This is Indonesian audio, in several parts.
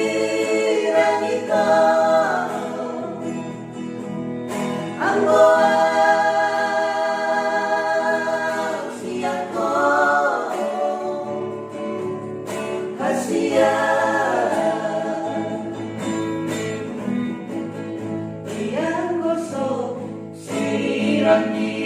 Sosiran ikaw ang buwang siyak ko, kasiyan yang gosok siram di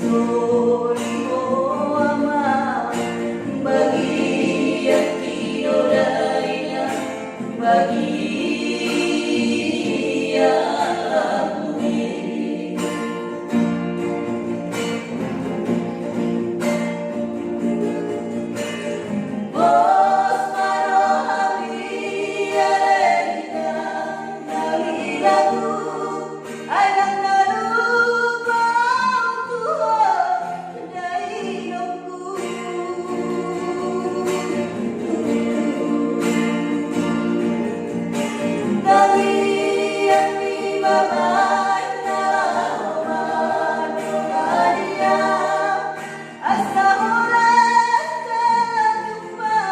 Solimo ama bagi yang tiada bagi yang bumi. Bos marohami alena nali lagu ayang narupa Tuhan dari nunggu. Kami yang dimamai naroman dia asa orang terjumpa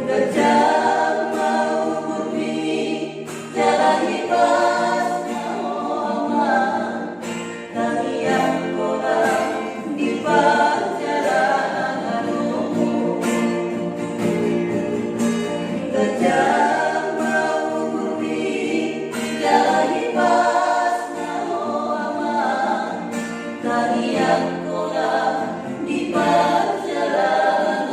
Gajah mau bumi jalani pas nama kami yang korang di perjalanan Gajah mau bumi jalani pas nama kami yang korang di perjalanan.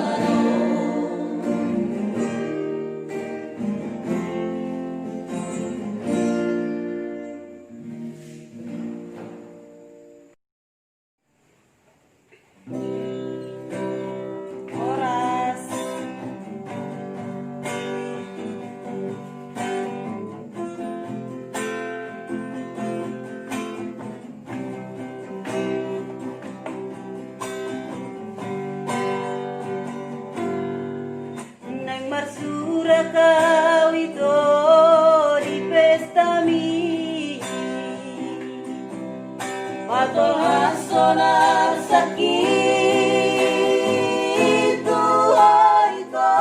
Oras nang marsura kau itu di pesta mi atau hasonar sakit Tuhan itu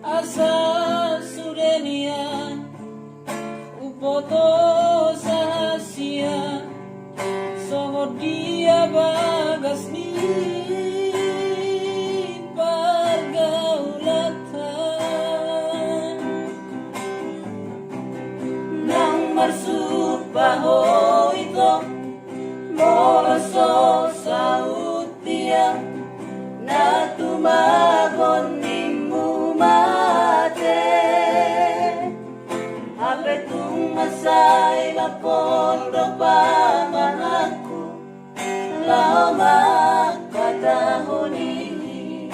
asa sudenia upoto sahasia songo dia bagas ni pergaulatan nang marsupaho itu moloso saut dia na tumagon nimu mate ape tung masay lapon do pamanaku lao makatahon ini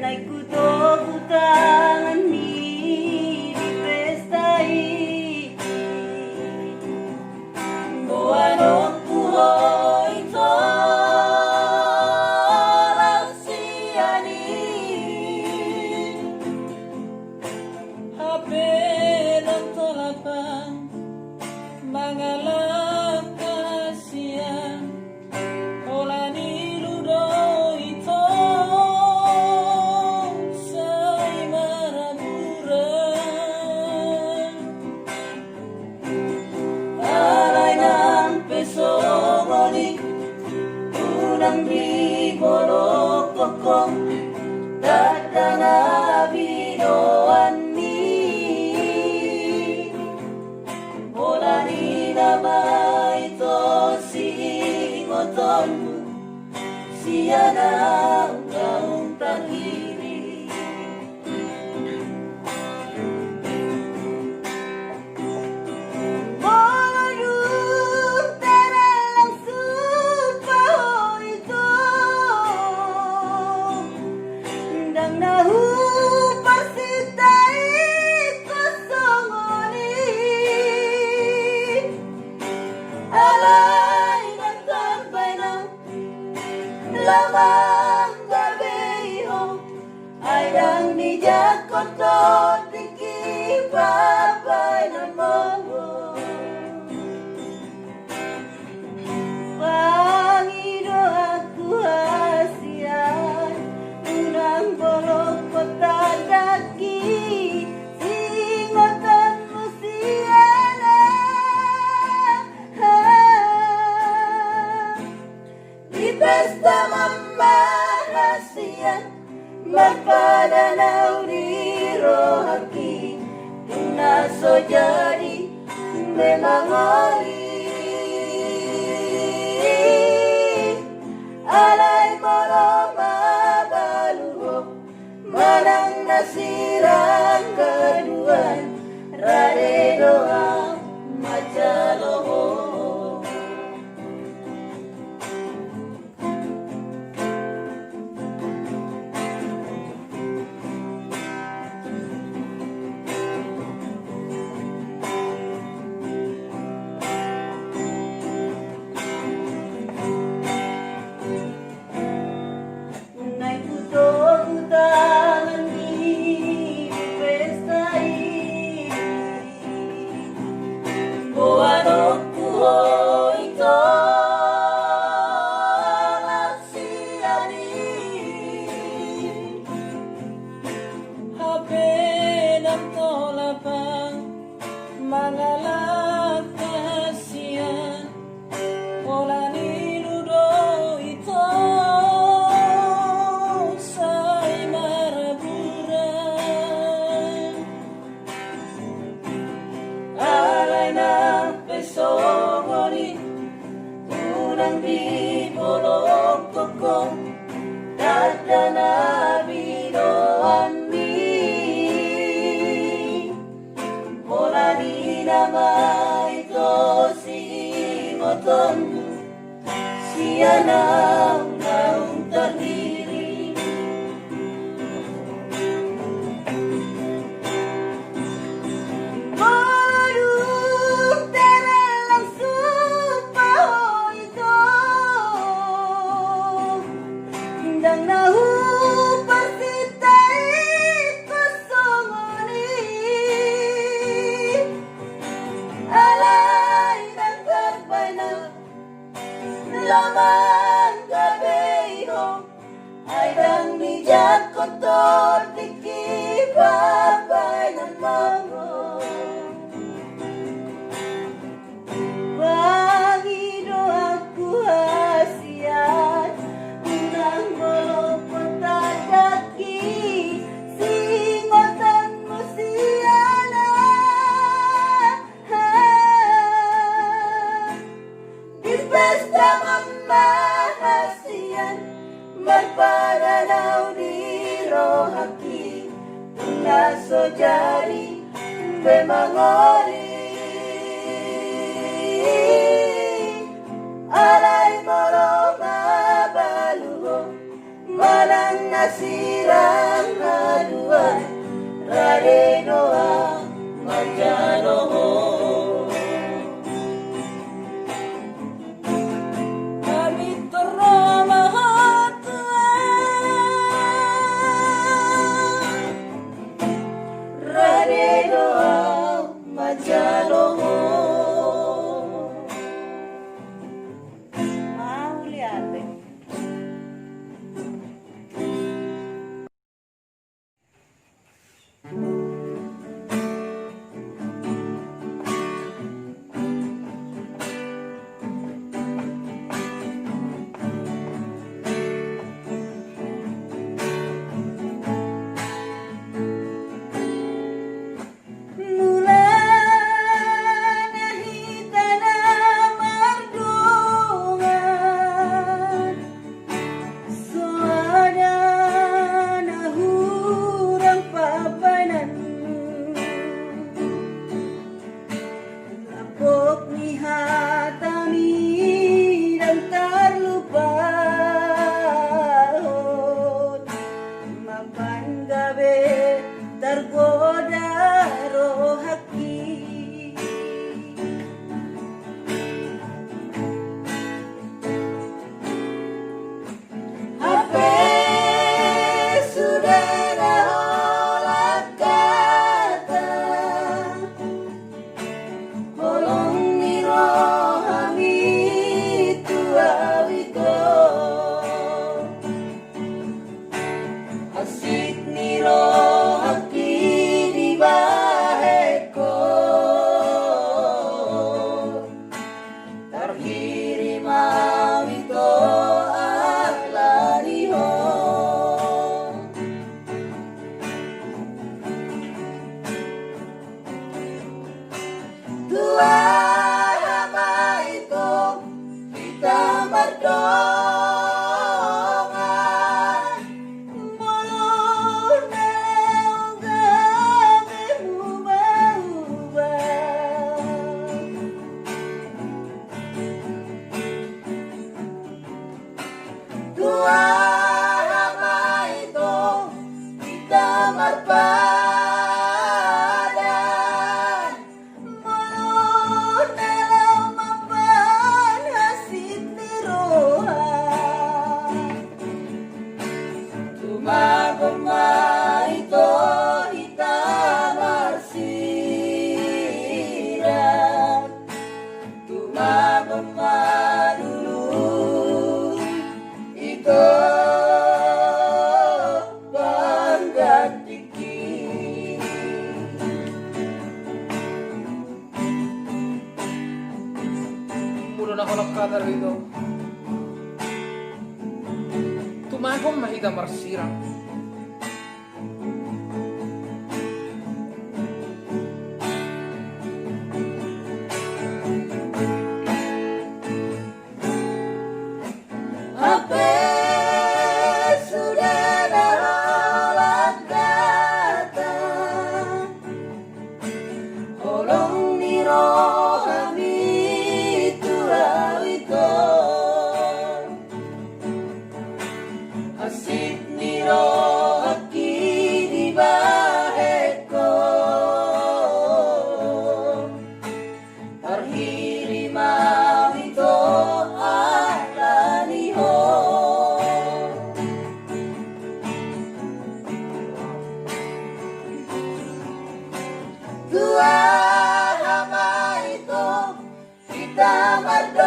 naikuto utangan mi di pesta ini buano kuho ito raksiani hapelan tolapan mangalang kasia ola niludo ito say maraburan alay ng peso ngoni unang bibolo koko tatanga binoan ni bola ni nama ito singotonmu siya na ang tangiri Bolu terang supaho ito Dang nahu pasitai kosongoni Alay ng tambay ng lamang gabiho Ay ang nijak koto tiki babay ng mongo Pangido aku hasian unang bolong kota daki singotan musiana so jadi memang oli alay moro mabaluho manang nasirang kaduan rade doa macaloho. Unang di bolong koko dadana bidoan mi Hola di nama ito si moton siya naung terdiri laman gabeho ay dang bijak kotor tikipapay ng mango Bagido aku hasiat unang bolong patadaki singgotan musiana di pesta mahasian magpananaw di rohaki naso jadi memangoli alay moro mabaluho malang nasirang haluan rade doa majanoho mardongan mulune gawe ubah-ubah. Tua hama itu kita marpadan mulune lemampan hasil tiruhan. Tumagoma itu kita marsiran, tumagoma dulu itu panggatiki. Mula na ako nagkadar ito. Tumagom mahita marsirang. Hape sudah dalam datang, holong niro kami turawito, asit niro aki di baheko, arhiri mau itu alaniho. Tua hama itu kita mardongan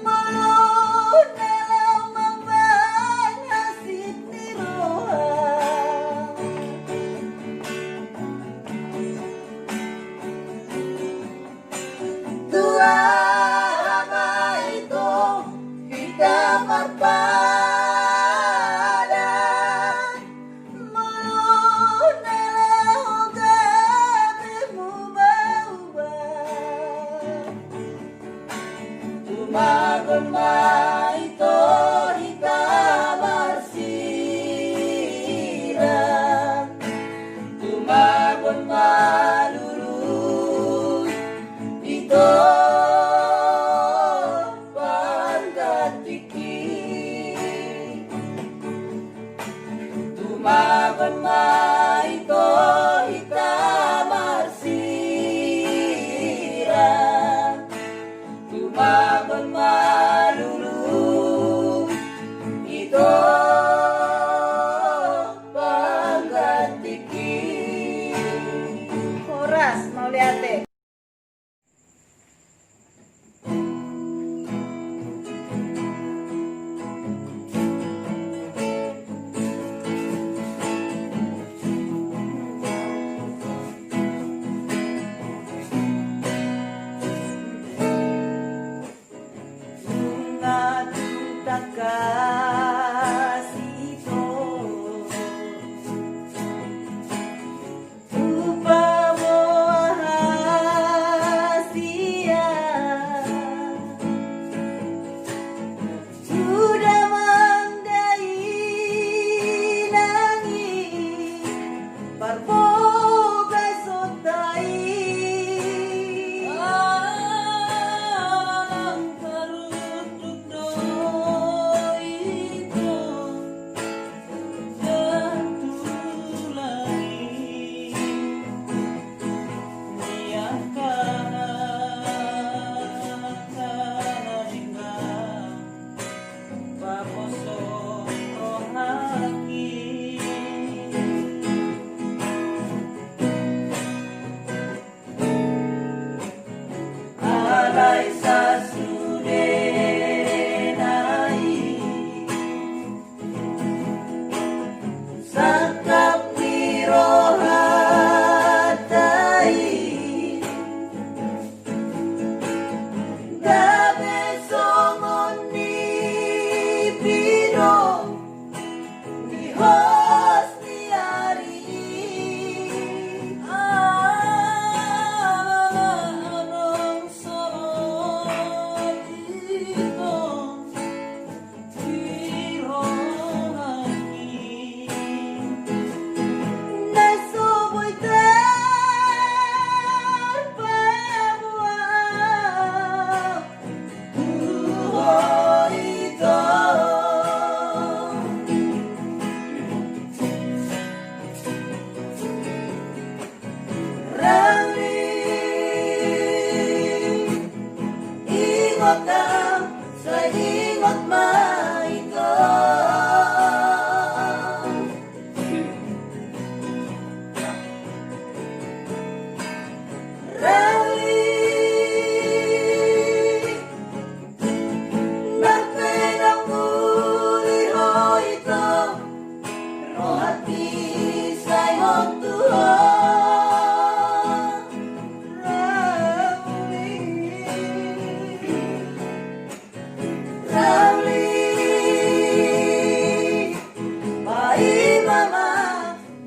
mulune lemampan hasil tiruhan. Tua hama itu kita marpadan mulune gawe ubah-ubah. Tumagoma itu kita marsiran, tumagoma lulu itu panggatiki. Tumagoma itu kita marsiran, tumagoma lulu itu panggatiki. Horas Mauliate. Kasito upamo hasia sudah mandai nangi parboga sotai. Alam karunduk doi ingotam sa ingot maito. Rally nagpenang muli ho ito, rohati sa iyong tuhan. Rally pai mama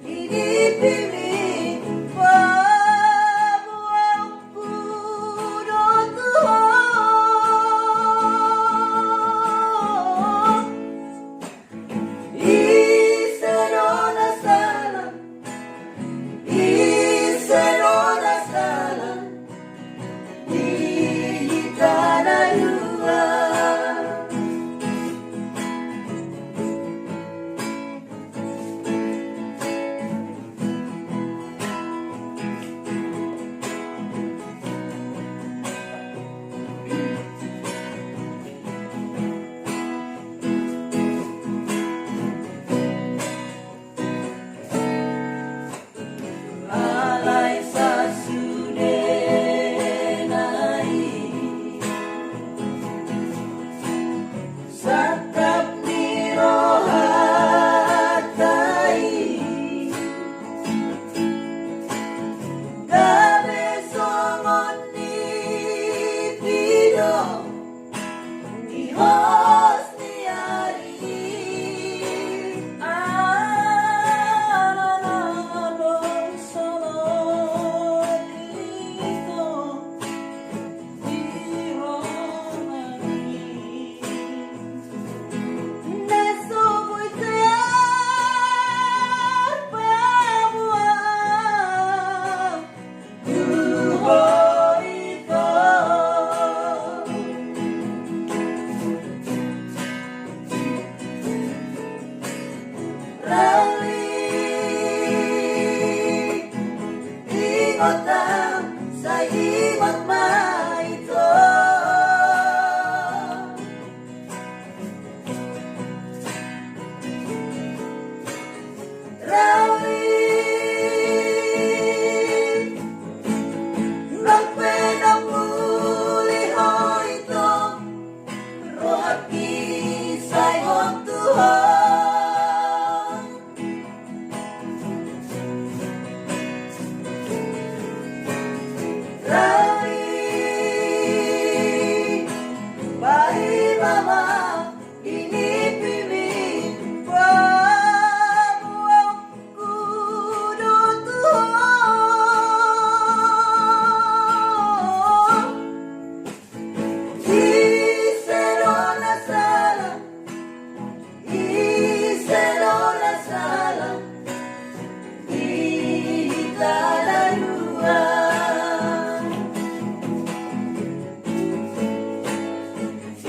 inipili pabuang kudo Tuhan. Isero na sala, isero na sala, ihita na luar. Alay sa sudenay, sakap ni rohatay, gabi songon ni Pino, ni Hos ni Ari. Ingotam sa ingot maito. Rawi nagpenang muli ho ito, rohati sa iyong Tuhan. Rally pai mama inipili pabuang kudo Tuhan. Isero na sala, isero na sala, ihita na luar.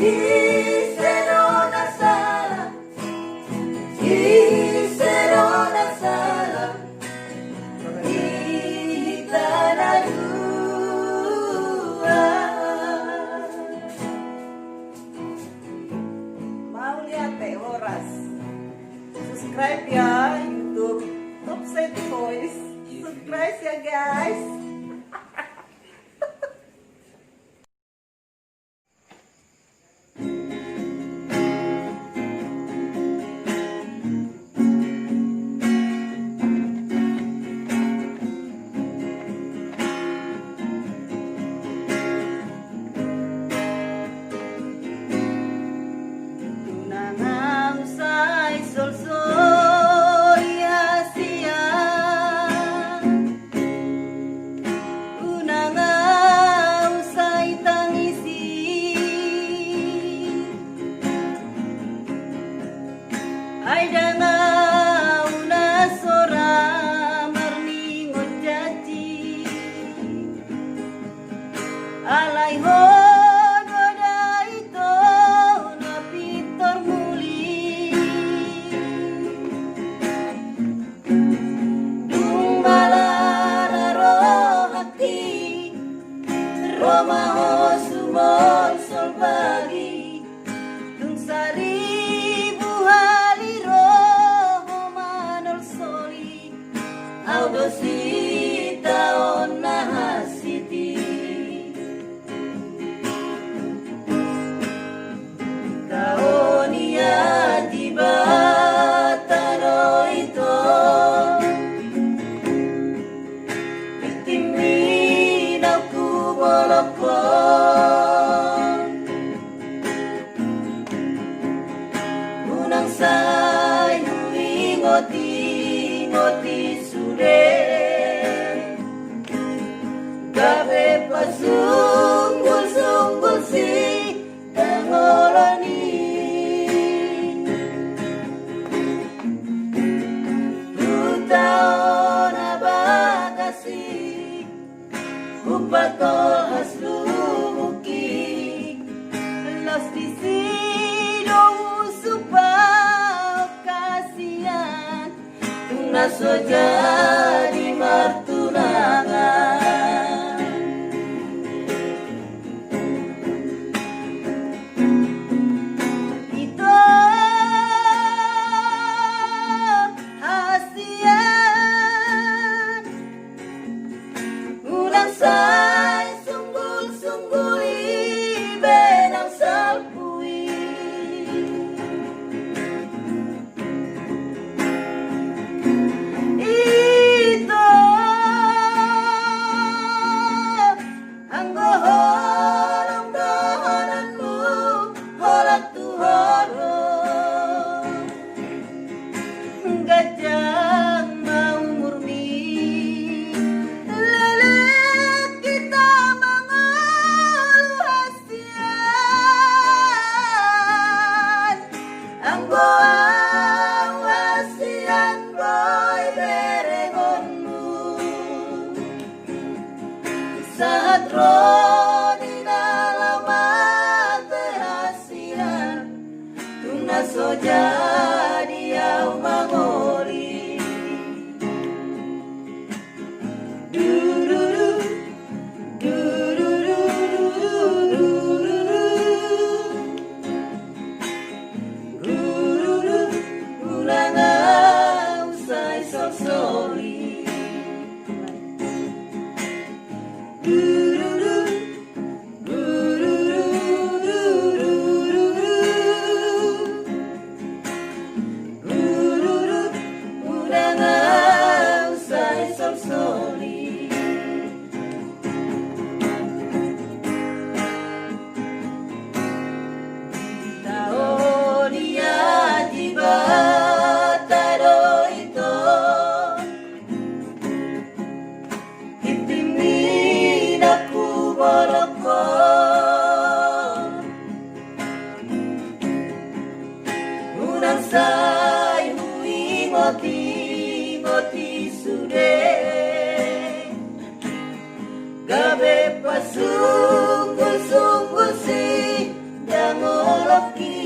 Isero na sala, isero na sala, ihita na luar. Mauli ate oras. Subscribe ya YouTube Topside Voice. Subscribe ya guys. Tunang usay solsoy Asia, unang usay tangisi, ay danga una sora marningon jaji, alay hon wada ito na pitor muli. Dung malararo hati, Roma ho sumol solba. pon unang say ngoti-ngoti sure gabe pasungguh-sungguh si tangolani tutaon abagasi upatol haslumuki los disido usupa kasihan tunaso jadi martunangan itu hasian ulang say sunggul-sunggul benang salpui itu ang goholong dohonanmu holat tuhoro gajah mau murni lelet kita mengulu hasian ang goang hasian boy berengonmu saat roni nalamat hasian tunaso jadi au mangori dururu dururu dururu ulang usai sosoli dururu unang say ngoti-ngoti sude gabe pasungguh-sungguh si dangoloki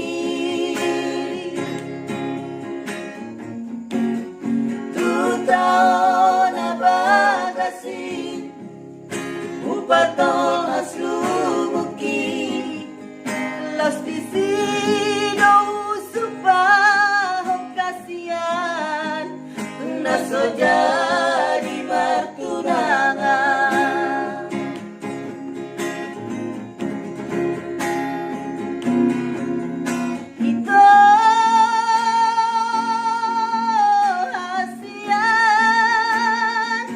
tutaon abagasi upatol haslumuki los disido usupah kasihan tunaso jadi martunangan itu hasian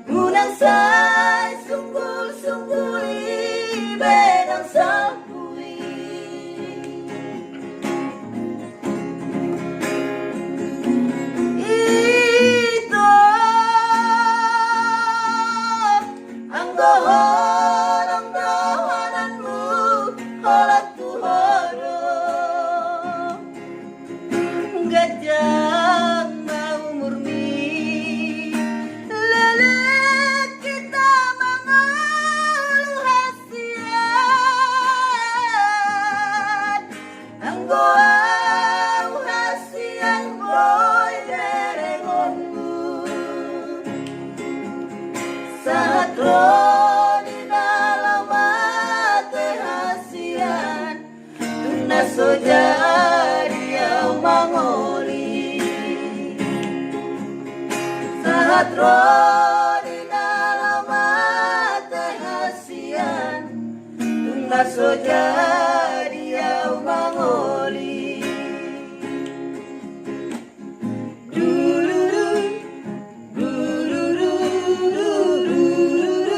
unang say sunggul-sunggul benang salpui itu ang goholong dohonanmu holat tuhoro gajah mau murni lelet kita mengulu hasian ang goang hasian boy berengonmu saat roni nalamat hasian tunaso jadi au mangoli saat roni nalamat hasian tunaso jadi au mangoli dururu dururu dururu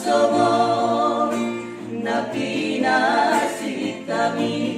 somor na pinasit kami.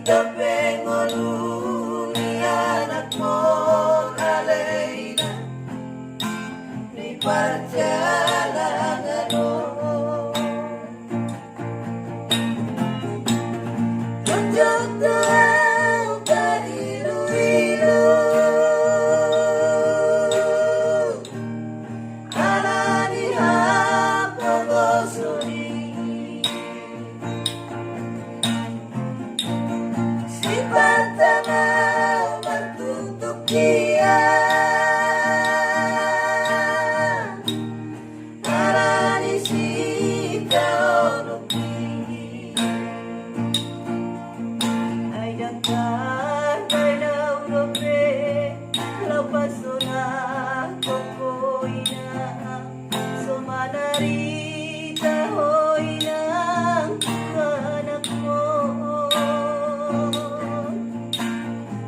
tapeng ni anak mo Aleyna, ni perjalanan tunjuk terang dari Iloilo, alani hapagosuni, si pertama bertutup dia, alani si taonuki, ay dakar kay laurope, lapaso na kokoy na, sumanarita hoy ng anak mo.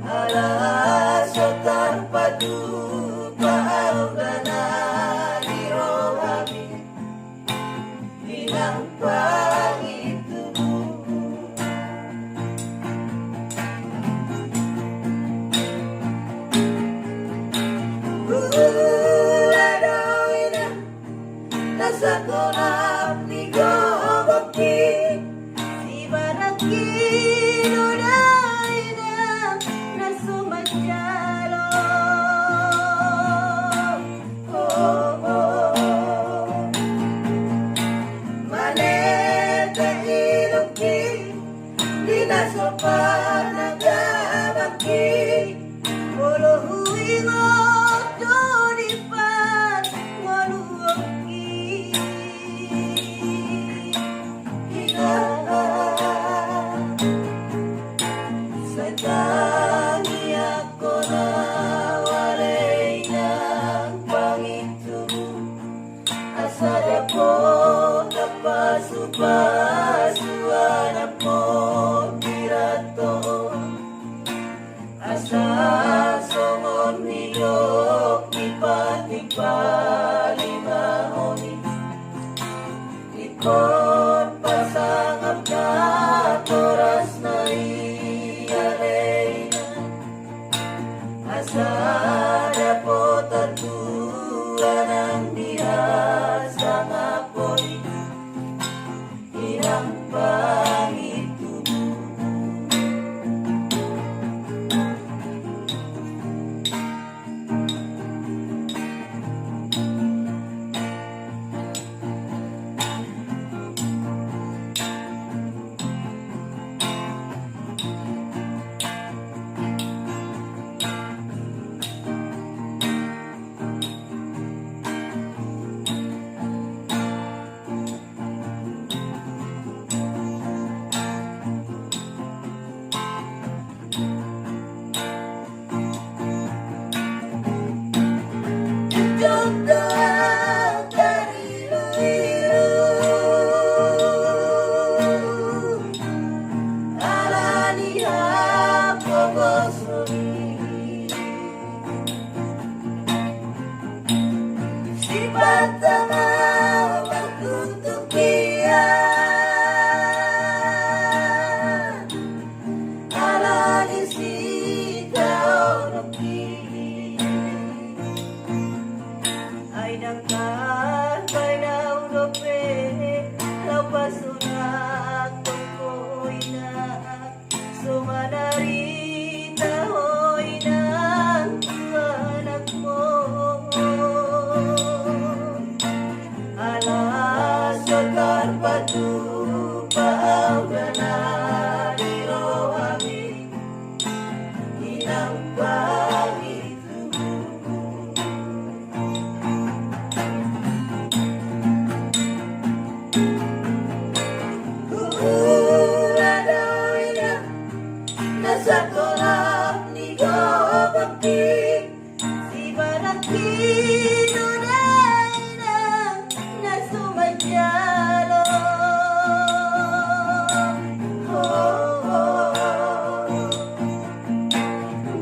Alas sa tarpadu paauganan ni Rohami, ilang pangitubo. Adoy na nasa kolap ni Gobaki, si Barakino na nasumasyalo. Maneta iluki, di nasopa nagabaki, polo huingo turipan waluoki. Sa tangi ako na walay ng pangitubo, asada po napasupa-suan ako pirato, asa somon nilok ipatipalimahoni, ikon pasangap na toras na ialay na, asada po tatuan ang diha sa ngaponi, ilang pangitubo. Contoh dari Iloilo, alani hapagosuni, si pertama bertutup dia, alani si taonuki, ay dakar kay laurope, lapaso na kokoy na, sumanarita hoy ng anak mo. Alas sa tarpadu paauganan ni Rohami, ilang pangitubo. Adoy na nasa kolap ni Gobaki, si Barakino na nasumasyalo.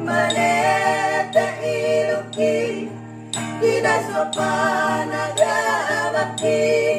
Maneta iluki, di nasopa nagabaki,